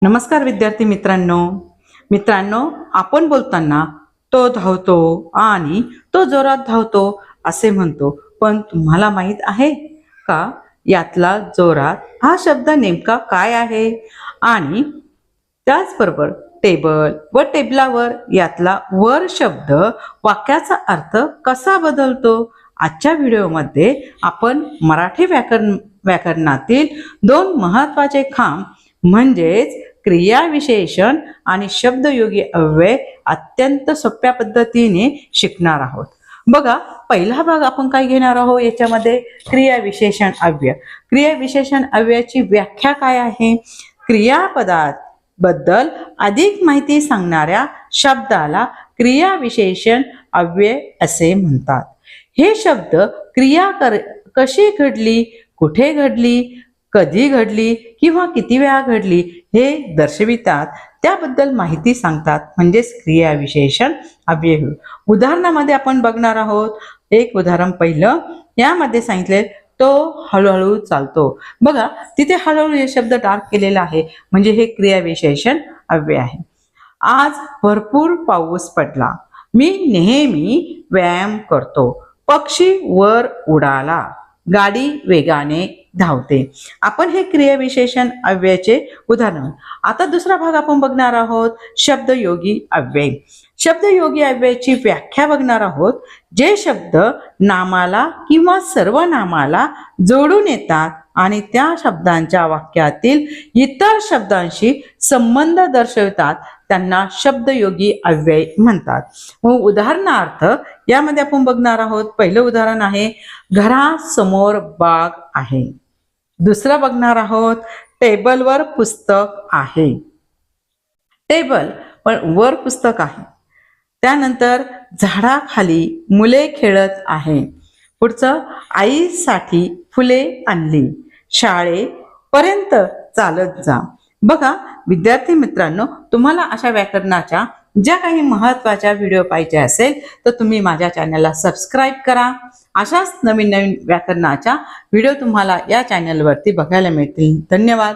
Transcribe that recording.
नमस्कार विद्यार्थी मित्रांनो, आपण बोलताना तो धावतो आणि तो जोरात धावतो असे म्हणतो, पण तुम्हाला माहित आहे का यातला जोरात हा शब्द नेमका काय आहे? आणि त्याचबरोबर टेबल व टेबलावर यातला वर शब्द वाक्याचा अर्थ कसा बदलतो? आजच्या व्हिडिओमध्ये आपण मराठी व्याकरणातील दोन महत्त्वाचे खांब म्हणजेच क्रियाविशेषण आणि शब्दयोगी अव्यय अत्यंत सोप्या पद्धतीने शिकणार आहोत। बघा, पहिला भाग आपण काय घेणार आहोत याच्यामध्ये क्रियाविशेषण अव्यय। क्रियाविशेषण अव्ययाची व्याख्या काय आहे? क्रियापदाबद्दल अधिक माहिती सांगणाऱ्या शब्दाला क्रियाविशेषण अव्यय असे म्हणतात। हे शब्द क्रिया कशी घडली, कुठे घडली, कधी घडली किंवा किती वेळा घडली हे दर्शवितात, त्याबद्दल माहिती सांगतात, म्हणजेच क्रियाविशेषण अव्यय। उदाहरणामध्ये आपण बघणार आहोत। एक उदाहरण पहिलं, यामध्ये सांगितले तो हळूहळू चालतो। बघा, तिथे हळूहळू हे शब्द डार्क केलेला आहे, म्हणजे हे क्रियाविशेषण अव्यय आहे। आज भरपूर पाऊस पडला, मी नेहमी व्यायाम करतो, पक्षी वर उडाला, गाडी वेगाने धावते। आपण हे क्रियाविशेषण अव्ययाचे उदाहरण। आता दुसरा भाग आपण बघणार आहोत, शब्दयोगी अव्यय। शब्दयोगी अव्ययाची व्याख्या बघणार आहोत। जे शब्द नामाला किंवा सर्वनामाला जोडून येतात आणि त्या शब्दांच्या वाक्यातील इतर शब्दांशी संबंध दर्शवतात त्यांना शब्दयोगी अव्यय म्हणतात। मग उदाहरणार्थ यामध्ये आपण बघणार आहोत। पहिलं उदाहरण आहे, घरासमोर बाग आहे। दुसरं बघणार आहोत, टेबलवर पुस्तक आहे। टेबल पण वर पुस्तक आहे। त्यानंतर झाडाखाली मुले खेळत आहे। पुढचं, आईसाठी फुले आणली, शाळेपर्यंत चालत जा। बघा विद्यार्थी मित्रांनो, तुम्हाला अशा व्याकरणाच्या ज्या काही महत्त्वाच्या व्हिडिओ पाहिजे असेल तर तुम्ही माझ्या चॅनलला सबस्क्राईब करा। अशाच नवीन व्याकरणाच्या व्हिडिओ तुम्हाला या चॅनलवरती बघायला मिळतील। धन्यवाद।